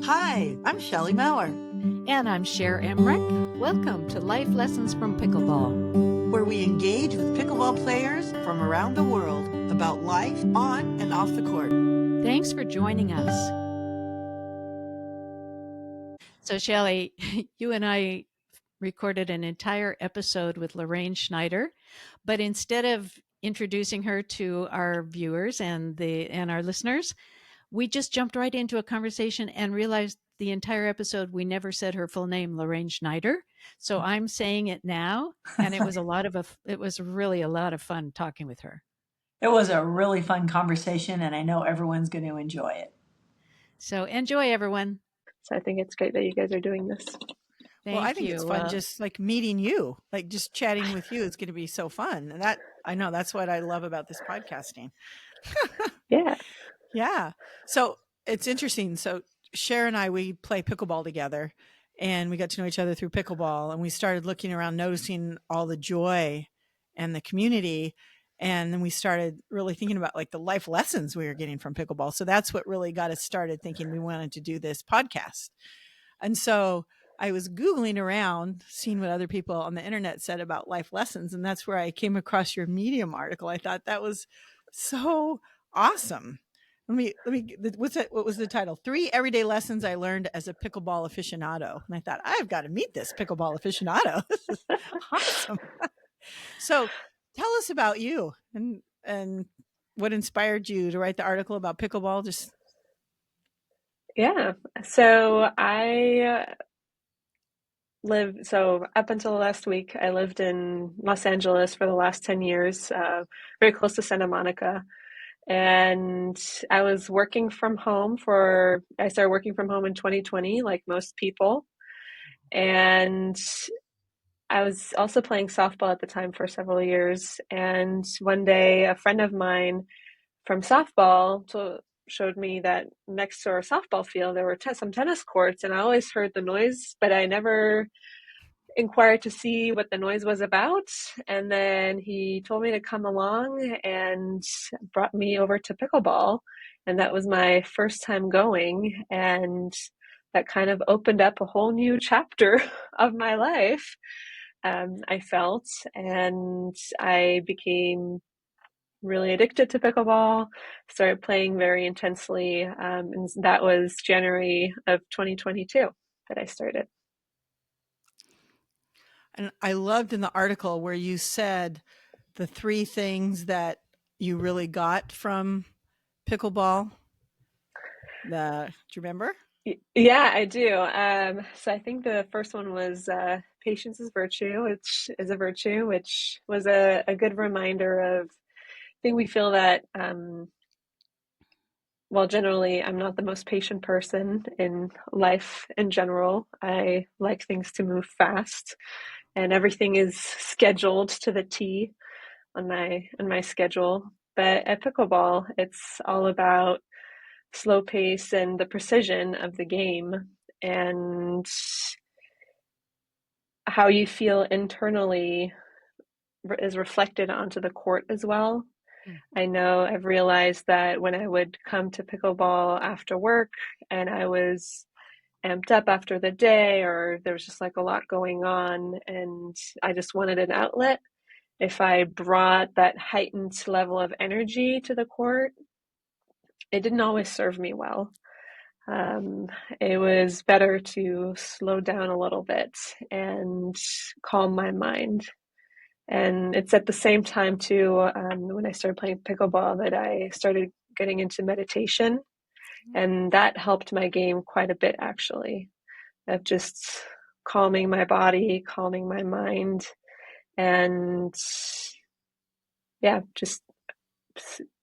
Hi, I'm Shelley Maurer, And I'm Cher Emmerich. Welcome to Life Lessons from Pickleball, where we engage with pickleball players from around the world about life on and off the court. Thanks for joining us. So, Shelley, you and I recorded an entire episode with Lorraine Schneider, but instead of introducing her to our viewers and our listeners, we just jumped right into a conversation and realized the entire episode we never said her full name, Lorraine Schneider. So I'm saying it now, and it was really a lot of fun talking with her. It was a really fun conversation, and I know everyone's going to enjoy it. So enjoy, everyone. So I think it's great that you guys are doing this. Thank I think you. it's fun just like meeting you, like just chatting with you. It's going to be so fun. And I know that's what I love about this podcasting. Yeah. Yeah. So it's interesting. So Cher and I, we play pickleball together, and we got to know each other through pickleball, and we started looking around, noticing all the joy and the community. And then we started really thinking about like the life lessons we were getting from pickleball. So that's what really got us started thinking we wanted to do this podcast. And so I was Googling around, seeing what other people on the internet said about life lessons. And that's where I came across your Medium article. I thought that was so awesome. What was the title? 3 everyday lessons I learned as a pickleball aficionado. And I thought, I've got to meet this pickleball aficionado. This is awesome. So tell us about you and what inspired you to write the article about pickleball. Yeah. So up until last week, I lived in Los Angeles for the last 10 years, very close to Santa Monica. And I was working from home I started working from home in 2020, like most people. And I was also playing softball at the time for several years. And one day, a friend of mine from softball showed me that next to our softball field, there were some tennis courts. And I always heard the noise, but I never inquired to see what the noise was about. And then he told me to come along and brought me over to pickleball. And that was my first time going. And that kind of opened up a whole new chapter of my life. I felt, and I became really addicted to pickleball, started playing very intensely. And that was January of 2022 that I started. And I loved in the article where you said the 3 things that you really got from pickleball. Do you remember? Yeah, I do. So I think the first one was patience is virtue, which is a virtue, which was a good reminder of, I think we feel that, generally I'm not the most patient person in life in general. I like things to move fast, and everything is scheduled to the T on my schedule. But at pickleball, it's all about slow pace and the precision of the game, and how you feel internally is reflected onto the court as well. I know I've realized that when I would come to pickleball after work and I was amped up after the day, or there was just like a lot going on and I just wanted an outlet, if I brought that heightened level of energy to the court, it didn't always serve me well. It was better to slow down a little bit and calm my mind. And it's at the same time too, when I started playing pickleball, that I started getting into meditation, and that helped my game quite a bit, actually, of just calming my body, calming my mind, and just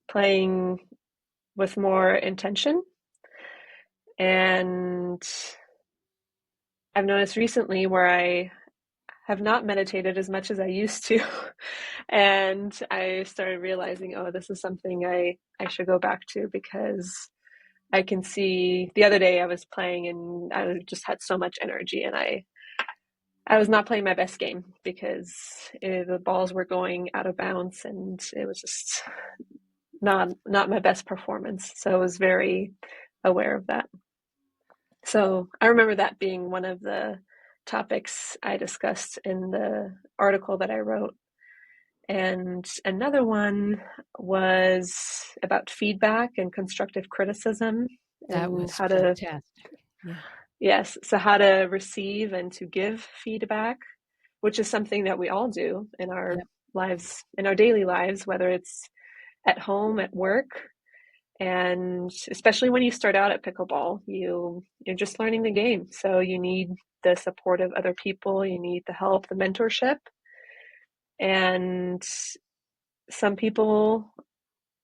playing with more intention. And I've noticed recently where I have not meditated as much as I used to. And I started realizing, this is something I should go back to, because I can see the other day I was playing and I just had so much energy, and I was not playing my best game because the balls were going out of bounds, and it was just not my best performance. So I was very aware of that. So I remember that being one of the topics I discussed in the article that I wrote. And another one was about feedback and constructive criticism That and was how to, fantastic. Yeah. yes, so how to receive and to give feedback, which is something that we all do in our Yep. lives, in our daily lives, whether it's at home, at work, and especially when you start out at pickleball, you're just learning the game. So you need the support of other people, you need the help, the mentorship. And some people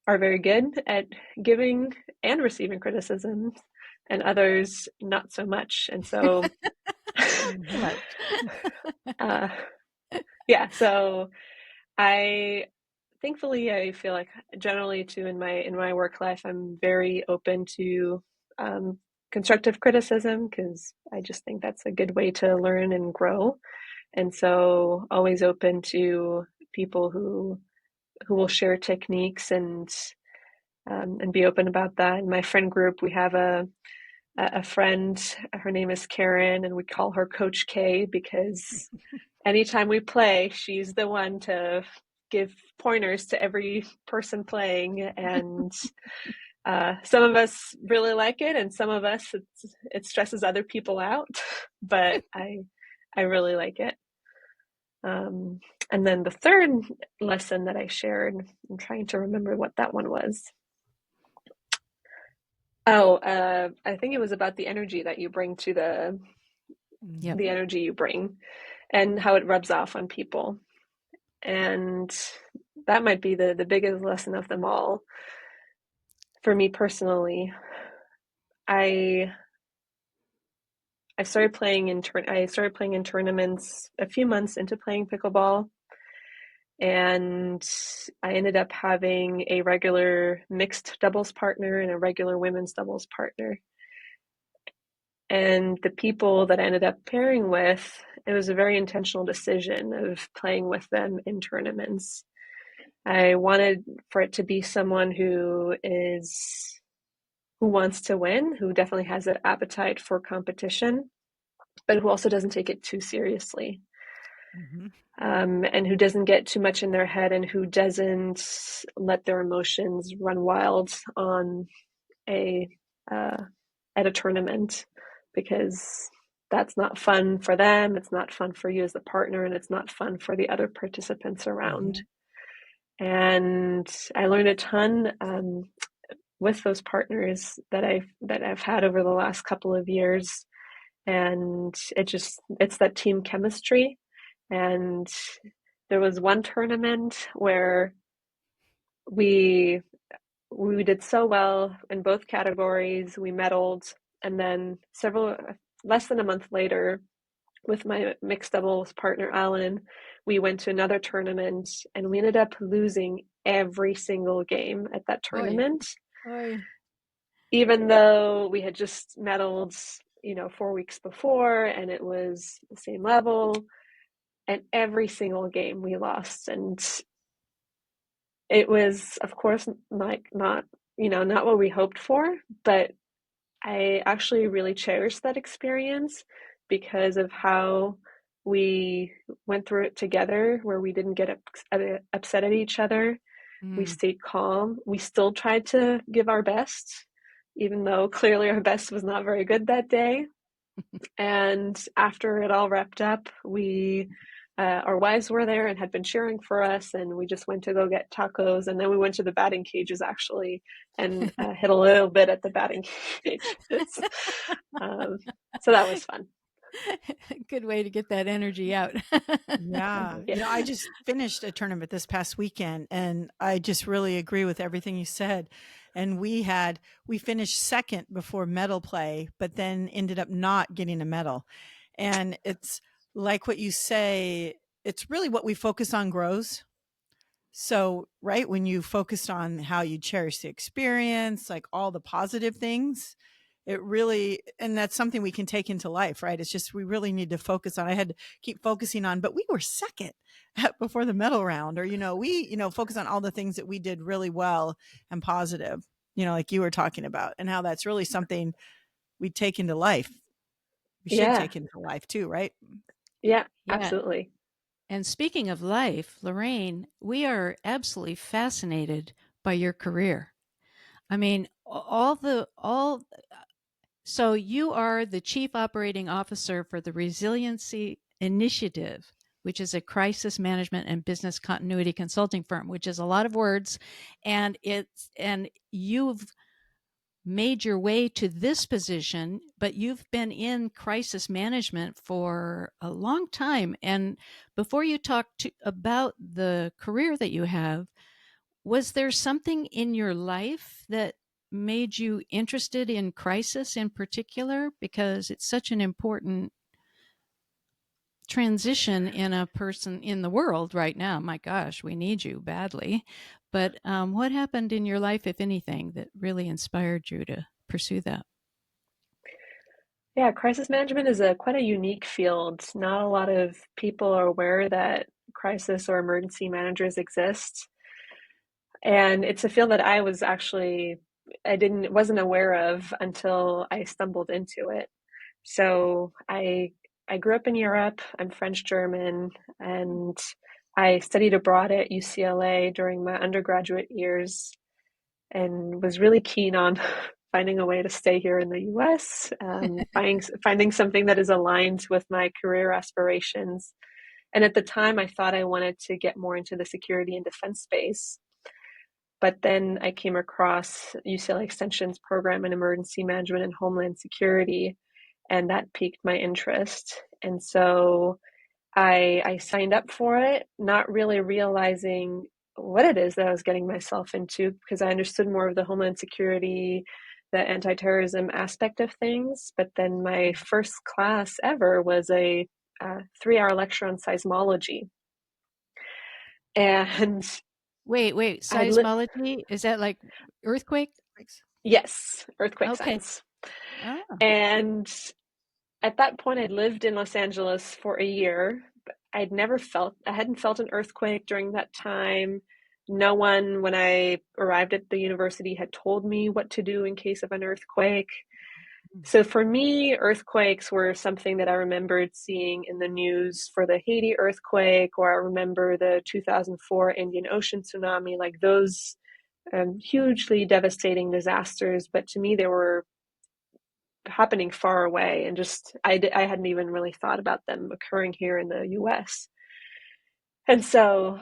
are very good at giving and receiving criticism, and others not so much. And so Much. uh, yeah, so I thankfully I feel like generally too in my work life I'm very open to constructive criticism because I just think that's a good way to learn and grow. And so always open to people who will share techniques and be open about that. In my friend group, we have a friend. Her name is Karen, and we call her Coach K because anytime we play, she's the one to give pointers to every person playing. And some of us really like it, and some of us it stresses other people out. But I really like it. And then the third lesson that I shared, I'm trying to remember what that one was. Oh, I think it was about the energy that you bring to the energy you bring and how it rubs off on people. And that might be the biggest lesson of them all. For me personally, I started playing in tournaments a few months into playing pickleball, and I ended up having a regular mixed doubles partner and a regular women's doubles partner. And the people that I ended up pairing with, it was a very intentional decision of playing with them in tournaments. I wanted for it to be someone who wants to win, who definitely has an appetite for competition, but who also doesn't take it too seriously. Mm-hmm. And who doesn't get too much in their head and who doesn't let their emotions run wild on at a tournament, because that's not fun for them, it's not fun for you as the partner, and it's not fun for the other participants around. Mm-hmm. And I learned a ton with those partners that I've had over the last couple of years, and it's that team chemistry. And there was one tournament where we did so well in both categories. We medaled, and then less than a month later, with my mixed doubles partner Alan, we went to another tournament, and we ended up losing every single game at that tournament. Oy. Even though we had just medaled, 4 weeks before, and it was the same level, and every single game we lost. And it was, of course, not what we hoped for, but I actually really cherished that experience because of how we went through it together, where we didn't get upset at each other. We stayed calm. We still tried to give our best, even though clearly our best was not very good that day. And after it all wrapped up, our wives were there and had been cheering for us, and we just went to go get tacos, and then we went to the batting cages actually and hit a little bit at the batting cages. So that was fun. Good way to get that energy out. Yeah. I just finished a tournament this past weekend, and I just really agree with everything you said. And we finished second before medal play, but then ended up not getting a medal. And it's like what you say, it's really what we focus on grows. So, right, when you focused on how you cherish the experience, like all the positive things, it really, and that's something we can take into life, right? It's just, we really need to focus on, I had to keep focusing on, but we were second before the medal round, or, we, focus on all the things that we did really well and positive, like you were talking about, and how that's really something we take into life. We should Yeah. take into life too, right? Yeah, Yeah. absolutely. And speaking of life, Lorraine, we are absolutely fascinated by your career. I mean, so you are the Chief Operating Officer for the Resiliency Initiative, which is a crisis management and business continuity consulting firm, which is a lot of words. And you've made your way to this position, but you've been in crisis management for a long time. And before you talk about the career that you have, was there something in your life that made you interested in crisis in particular? Because it's such an important transition in a person in the world right now. My gosh, we need you badly. But what happened in your life, if anything, that really inspired you to pursue that? Yeah, crisis management is quite a unique field. Not a lot of people are aware that crisis or emergency managers exist. And it's a field that I was actually, wasn't aware of until I stumbled into it. So I grew up in Europe. I'm French German, and I studied abroad at UCLA during my undergraduate years and was really keen on finding a way to stay here in the US, finding something that is aligned with my career aspirations. And at the time, I thought I wanted to get more into the security and defense space. But then I came across UCLA Extension's program in emergency management and homeland security, and that piqued my interest. And so I signed up for it, not really realizing what it is that I was getting myself into, because I understood more of the homeland security, the anti-terrorism aspect of things. But then my first class ever was a 3-hour lecture on seismology. And Wait, seismology? Is that like earthquake? yes, earthquake Okay. science. Oh. And at that point, I'd lived in Los Angeles for a year. But I hadn't felt an earthquake during that time. No one, when I arrived at the university, had told me what to do in case of an earthquake. So for me, earthquakes were something that I remembered seeing in the news for the Haiti earthquake, or I remember the 2004 Indian Ocean tsunami, like those hugely devastating disasters. But to me, they were happening far away, and just I hadn't even really thought about them occurring here in the US. And so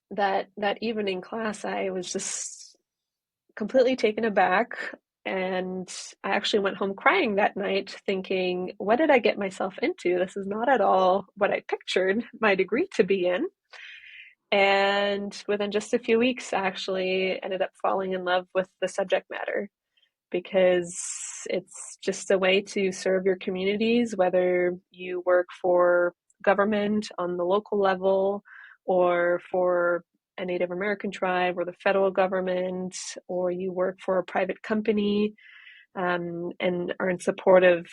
that evening class, I was just completely taken aback, and I actually went home crying that night thinking, what did I get myself into? This is not at all what I pictured my degree to be in. And within just a few weeks, I actually ended up falling in love with the subject matter, because it's just a way to serve your communities, whether you work for government on the local level, or for a Native American tribe, or the federal government, or you work for a private company, and are in support of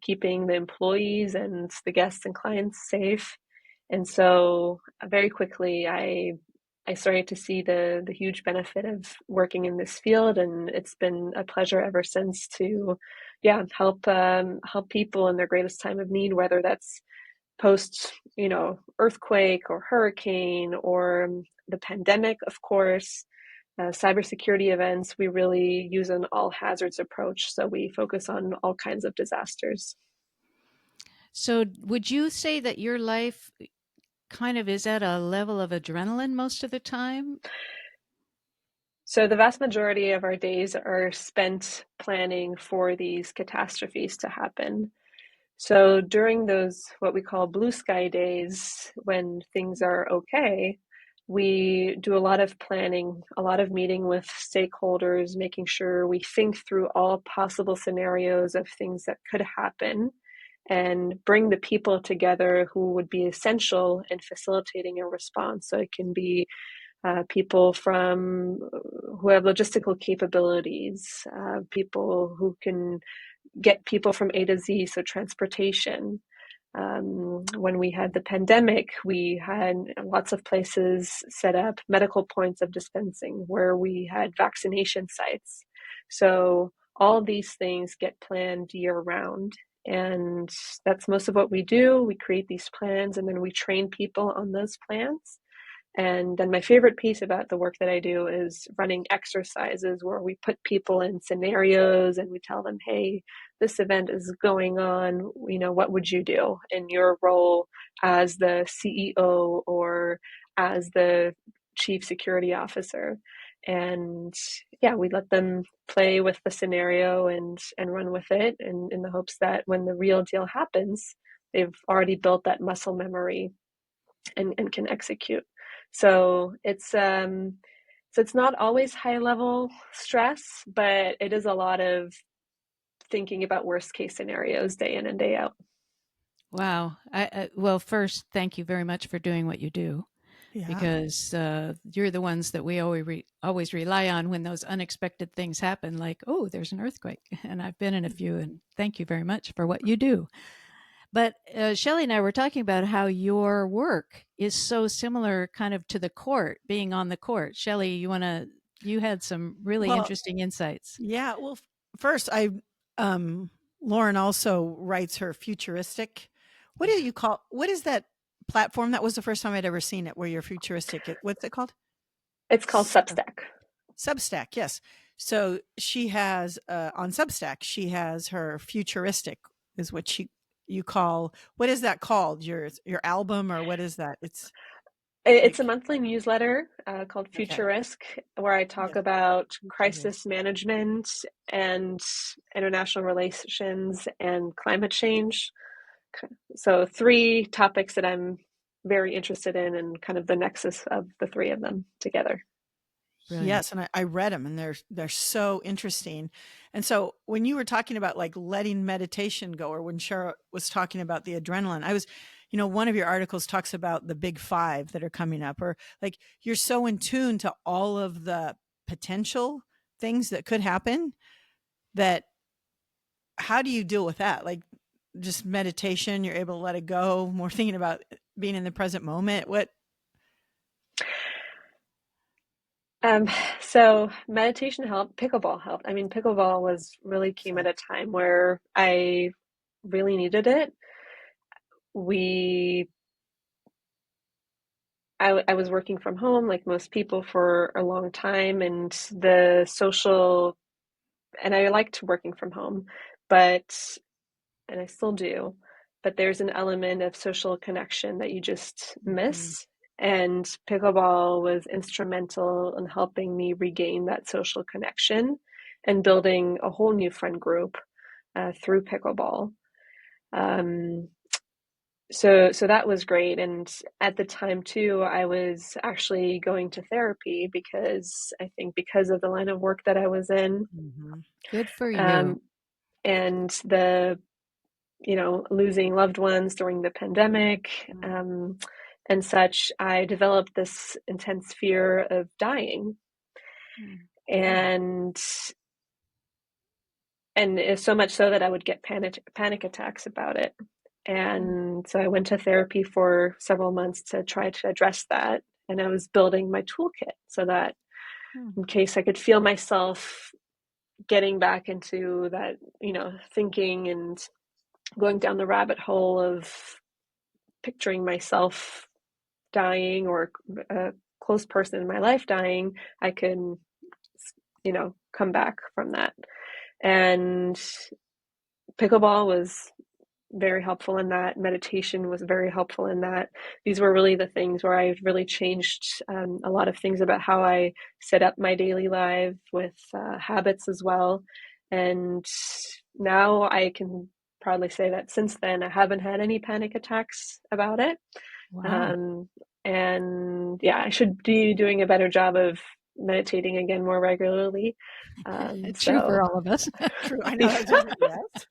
keeping the employees and the guests and clients safe. And so very quickly, I started to see the huge benefit of working in this field, and it's been a pleasure ever since to, help people in their greatest time of need, whether that's post, earthquake or hurricane, or the pandemic, of course, cybersecurity events. We really use an all hazards approach, so we focus on all kinds of disasters. So would you say that your life kind of is at a level of adrenaline most of the time? So the vast majority of our days are spent planning for these catastrophes to happen. So during those, what we call blue sky days, when things are okay, we do a lot of planning, a lot of meeting with stakeholders, making sure we think through all possible scenarios of things that could happen, and bring the people together who would be essential in facilitating a response. So it can be people who have logistical capabilities, people who can get people from A to Z, so transportation. When we had the pandemic, we had lots of places set up medical points of dispensing where we had vaccination sites. So all these things get planned year round. And that's most of what we do. We create these plans and then we train people on those plans. And then my favorite piece about the work that I do is running exercises where we put people in scenarios and we tell them, hey, this event is going on, what would you do in your role as the CEO or as the chief security officer? And yeah, we let them play with the scenario and run with it, and in the hopes that when the real deal happens, they've already built that muscle memory and can execute. So it's not always high level stress, but it is a lot of thinking about worst case scenarios day in and day out. Wow. Well, first, thank you very much for doing what you do, Yeah. because you're the ones that we always rely on when those unexpected things happen, like, oh, there's an earthquake. And I've been in a few, and thank you very much for what you do. But Shelley and I were talking about how your work is so similar kind of to the court, being on the court. Shelley, you had some really Well, interesting insights. yeah. Well, first, Lauren also writes her futuristic. What is that platform? That was the first time I'd ever seen it, where you're futuristic. What's it called? It's called Substack. Substack, yes. So she has, on Substack, she has her futuristic, is what you call, what is that called? Your album, or what is that? It's like, a monthly newsletter called Future okay. Risk, where I talk Yes. about Future crisis Risk. management and international relations and climate change. So 3 topics that I'm very interested in, and kind of the nexus of the 3 of them together. Brilliant. Yes, and I read them, and they're so interesting. And so when you were talking about like letting meditation go, or when Shara was talking about the adrenaline, I was, one of your articles talks about the big 5 that are coming up, or like you're so in tune to all of the potential things that could happen, that how do you deal with that? Like, just meditation, you're able to let it go, more thinking about being in the present moment. What? So meditation helped, pickleball helped. I mean, pickleball came at a time where I really needed it. I was working from home like most people for a long time, and I liked working from home, and I still do, but there's an element of social connection that you just miss. And pickleball was instrumental in helping me regain that social connection and building a whole new friend group through pickleball. So that was great. And at the time too, I was actually going to therapy because I think because of the line of work that I was in. Good for you. And losing loved ones during the pandemic, and such, I developed this intense fear of dying. And so much so that I would get panic attacks about it. And so I went to therapy for several months to try to address that. And I was building my toolkit so that in case I could feel myself getting back into that, thinking and going down the rabbit hole of picturing myself dying or a close person in my life dying, I could, come back from that. And pickleball was very helpful in that. Meditation was very helpful in that. These were really the things where I really changed a lot of things about how I set up my daily life with habits as well. And now I can proudly say that since then, I haven't had any panic attacks about it. Wow. And yeah, I should be doing a better job of meditating again more regularly. True for all of us. True. I know. Yes.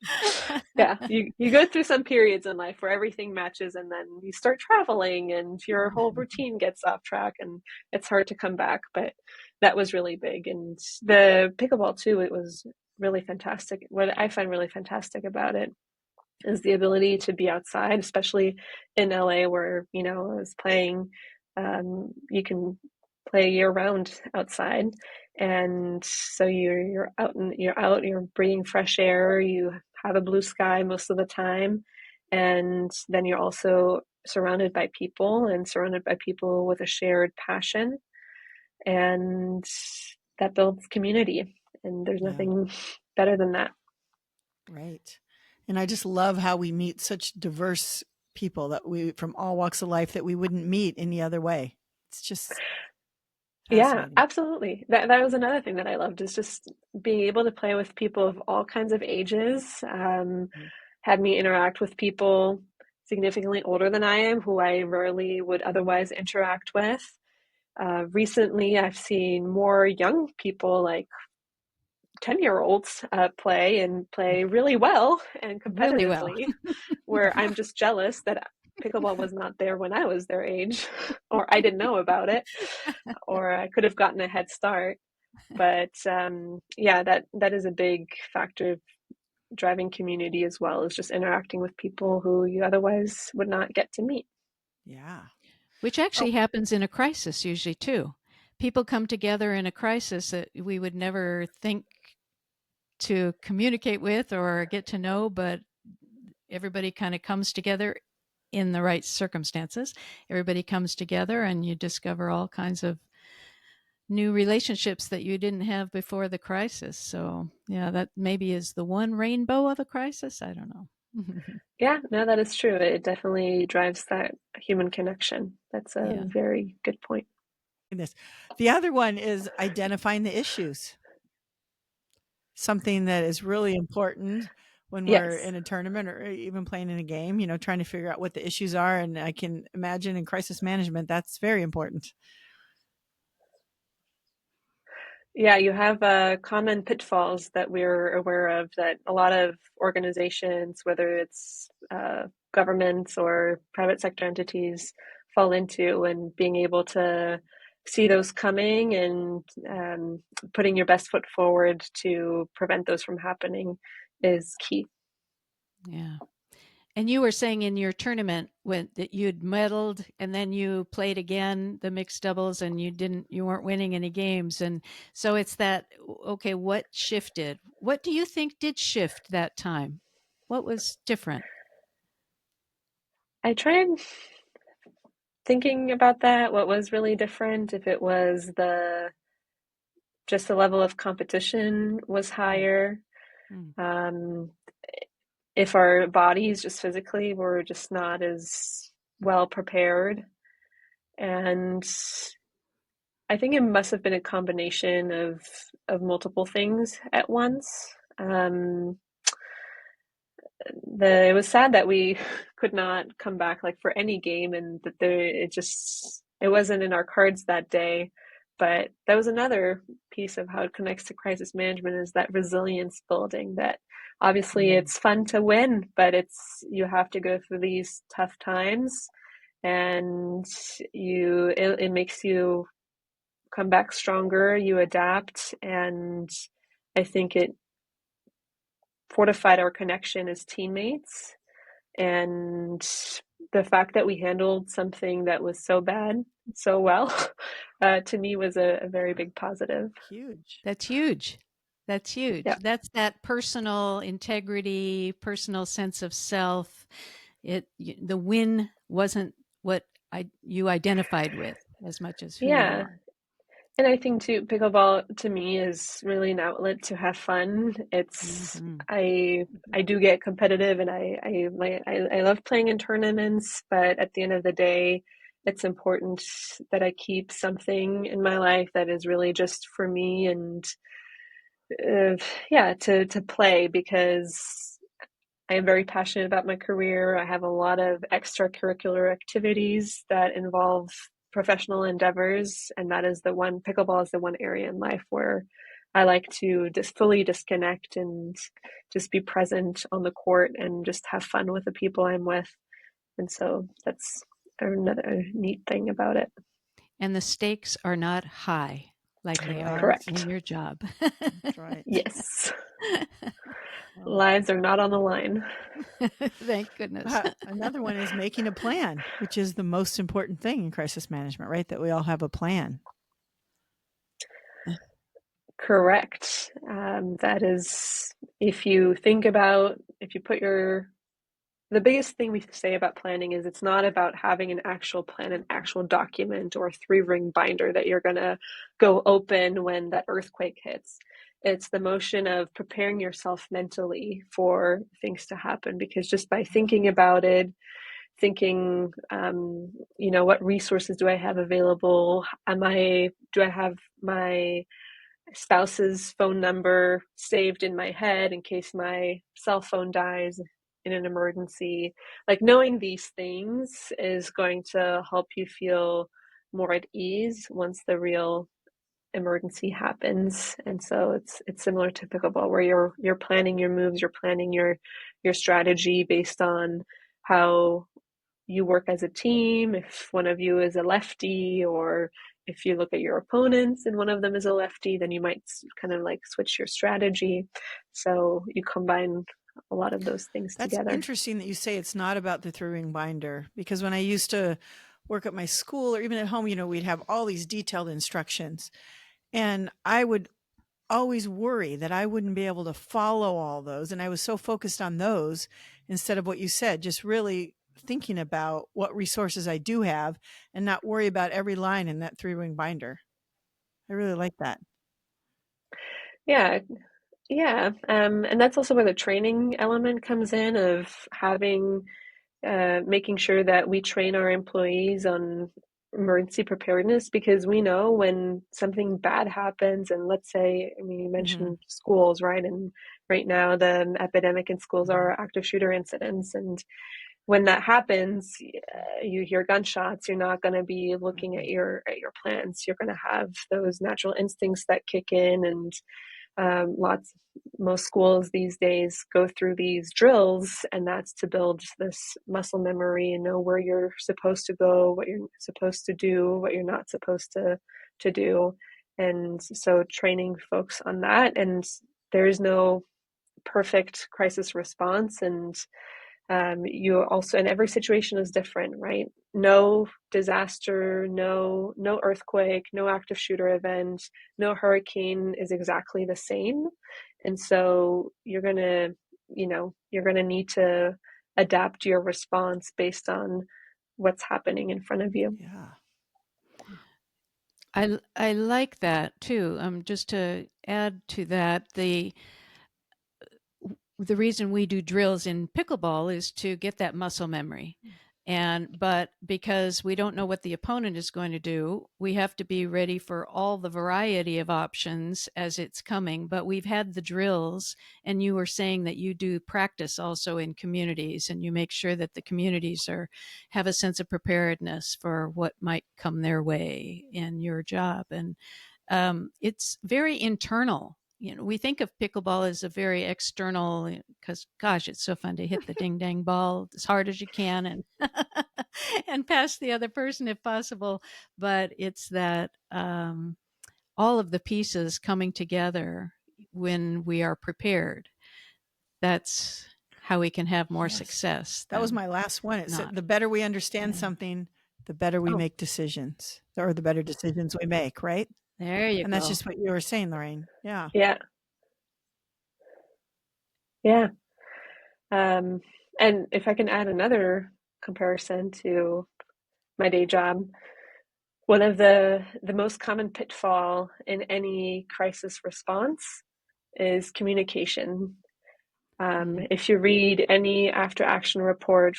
Yeah, you go through some periods in life where everything matches, and then you start traveling and your whole routine gets off track and it's hard to come back. But that was really big. And the pickleball too, it was really fantastic. What I find really fantastic about it is the ability to be outside, especially in LA where, I was playing. You can play year round outside. And so you're you're breathing fresh air, you have a blue sky most of the time, and then you're also surrounded by people with a shared passion, and that builds community, and there's nothing better than that. Right. And I just love how we meet such diverse people that we from all walks of life that we wouldn't meet any other way. It's just Yeah, fascinating. absolutely. That was another thing that I loved, is just being able to play with people of all kinds of ages. Had me interact with people significantly older than I am, who I rarely would otherwise interact with. Recently, I've seen more young people, like 10-year-olds, play really well and Really well. competitively, where I'm just jealous that pickleball was not there when I was their age, or I didn't know about it, or I could have gotten a head start. But yeah, that is a big factor of driving community as well, is just interacting with people who you otherwise would not get to meet. Yeah. Which actually happens in a crisis usually too. People come together in a crisis that we would never think to communicate with or get to know, but everybody kind of comes together in the right circumstances. Everybody comes together and you discover all kinds of new relationships that you didn't have before the crisis. So, yeah, that maybe is the one rainbow of a crisis. I don't know. Yeah, no, that is true. It definitely drives that human connection. That's a Yeah. very good point. The other one is identifying the issues. Something that is really important when we're Yes. in a tournament or even playing in a game, trying to figure out what the issues are. And I can imagine in crisis management, that's very important. Yeah, you have common pitfalls that we're aware of, that a lot of organizations, whether it's governments or private sector entities, fall into, and being able to see those coming and putting your best foot forward to prevent those from happening is key. Yeah. And you were saying in your tournament that you'd medaled and then you played again the mixed doubles and you weren't winning any games. And so it's that, okay, what shifted? What do you think did shift that time? What was different? I tried thinking about that, what was really different, if it was just the level of competition was higher. Mm. If our bodies just physically were just not as well prepared. And I think it must have been a combination of multiple things at once. It was sad that we could not come back like for any game, and that it wasn't in our cards that day. But that was another piece of how it connects to crisis management, is that resilience building, that obviously it's fun to win, but you have to go through these tough times, and it makes you come back stronger, you adapt, and I think it fortified our connection as teammates. And the fact that we handled something that was so bad so well, to me, was a very big positive. Huge. That's huge. That's huge. Yeah. That's that personal integrity, personal sense of self. The win wasn't what you identified with as much as who you Yeah. are. And I think too, pickleball to me is really an outlet to have fun. I do get competitive, and I love playing in tournaments, but at the end of the day, it's important that I keep something in my life that is really just for me, and to play, because I am very passionate about my career. I have a lot of extracurricular activities that involve professional endeavors, and pickleball is the one area in life where I like to just fully disconnect and just be present on the court and just have fun with the people I'm with. And so that's another neat thing about it. And the stakes are not high like they are Correct. in your job. That's right. Yes. Lives are not on the line. Thank goodness. Another one is making a plan, which is the most important thing in crisis management, right? That we all have a plan. Correct. That is, if you put the biggest thing we say about planning is it's not about having an actual plan, an actual document, or a 3-ring binder that you're going to go open when that earthquake hits. It's the motion of preparing yourself mentally for things to happen, because just by thinking about it, thinking, what resources do I have available? Do I have my spouse's phone number saved in my head in case my cell phone dies in an emergency? Like, knowing these things is going to help you feel more at ease once the real emergency happens. And so it's similar to pickleball, where you're planning your moves, you're planning your strategy based on how you work as a team. If one of you is a lefty, or if you look at your opponents and one of them is a lefty, then you might kind of like switch your strategy. So you combine a lot of those things That's together. interesting that you say it's not about the 3-ring binder, because when I used to work at my school or even at home, we'd have all these detailed instructions, and I would always worry that I wouldn't be able to follow all those. And I was so focused on those instead of what you said, just really thinking about what resources I do have and not worry about every line in that 3-ring binder. I really like that. Yeah. Yeah. And that's also where the training element comes in, of making sure that we train our employees on emergency preparedness, because we know when something bad happens. And let's say, you mentioned schools, right? And right now the epidemic in schools are active shooter incidents. And when that happens, you hear gunshots, you're not going to be looking at your plans. You're going to have those natural instincts that kick in. And most schools these days go through these drills, and that's to build this muscle memory and know where you're supposed to go, what you're supposed to do, what you're not supposed to do. And so training folks on that. And there is no perfect crisis response. And you also, and every situation is different, right? No disaster, no earthquake, no active shooter event, no hurricane is exactly the same. And so you're going to need to adapt your response based on what's happening in front of you. Yeah. I like that too. Just to add to that, the reason we do drills in pickleball is to get that muscle memory. But because we don't know what the opponent is going to do, we have to be ready for all the variety of options as it's coming. But we've had the drills, and you were saying that you do practice also in communities, and you make sure that the communities have a sense of preparedness for what might come their way in your job. And it's very internal. We think of pickleball as a very external, because gosh, it's so fun to hit the ding dang ball as hard as you can and and pass the other person if possible. But it's that all of the pieces coming together when we are prepared. That's how we can have more success. That was my last one. It said the better we understand something, the better we make decisions, or the better decisions we make, right? There you go. And that's just what you were saying, Lorraine. Yeah. Yeah. Yeah. And if I can add another comparison to my day job, one of the most common pitfall in any crisis response is communication. If you read any after action report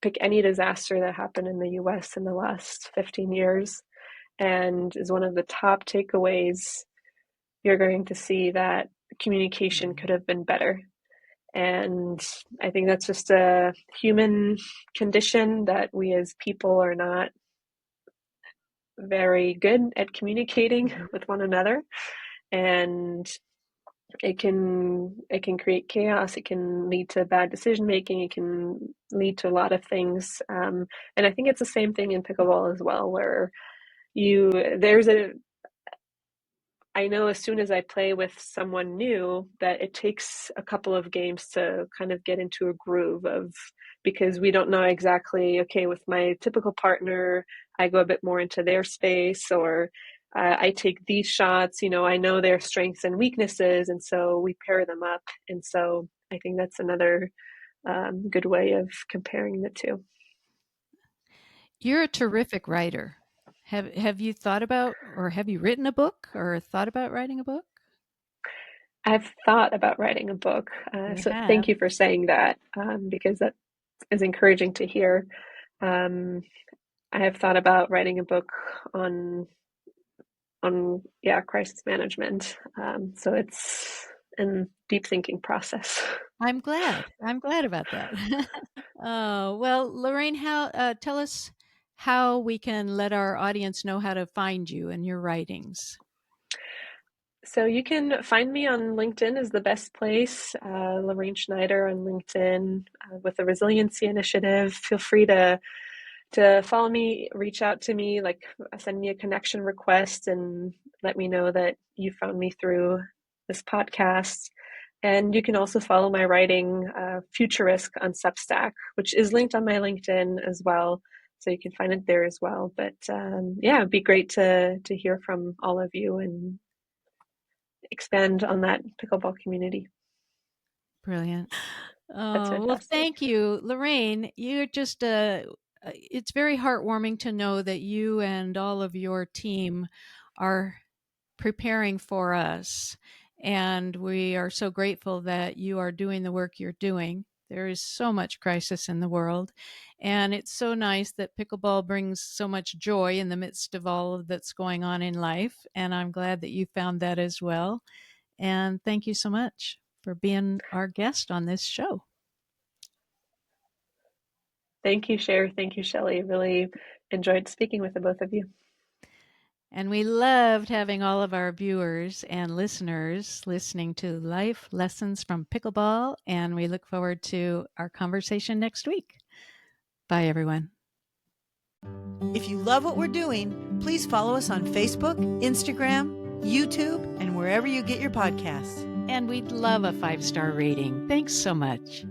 pick any disaster that happened in the US in the last 15 years, and is one of the top takeaways, you're going to see that communication could have been better. And I think that's just a human condition, that we as people are not very good at communicating with one another. And it can create chaos. It can lead to bad decision making. It can lead to a lot of things. And I think it's the same thing in pickleball as well, where I know as soon as I play with someone new that it takes a couple of games to kind of get into a groove because we don't know exactly, okay, with my typical partner, I go a bit more into their space, or I take these shots, I know their strengths and weaknesses, and so we pair them up. And so I think that's another good way of comparing the two. You're a terrific writer. Have you thought about, or have you written a book, or thought about writing a book? I've thought about writing a book, You so have. thank you for saying that, because that is encouraging to hear. I have thought about writing a book on crisis management. So it's a deep thinking process. I'm glad. I'm glad about that. Oh, well, Lorraine, tell us how we can let our audience know how to find you and your writings. So you can find me on LinkedIn is the best place. Lorraine Schneider on LinkedIn with the Resiliency Initiative. Feel free to follow me, reach out to me, like send me a connection request and let me know that you found me through this podcast. And you can also follow my writing, Future Risk on Substack, which is linked on my LinkedIn as well. So you can find it there as well. But it'd be great to hear from all of you and expand on that pickleball community. Brilliant. That's Oh, well, fantastic. thank you, Lorraine. You're just it's very heartwarming to know that you and all of your team are preparing for us. And we are so grateful that you are doing the work you're doing. There is so much crisis in the world. And it's so nice that pickleball brings so much joy in the midst of all that's going on in life. And I'm glad that you found that as well. And thank you so much for being our guest on this show. Thank you, Cher. Thank you, Shelley. Really enjoyed speaking with the both of you. And we loved having all of our viewers and listeners listening to Life Lessons from Pickleball. And we look forward to our conversation next week. Bye, everyone. If you love what we're doing, please follow us on Facebook, Instagram, YouTube, and wherever you get your podcasts. And we'd love a 5-star rating. Thanks so much.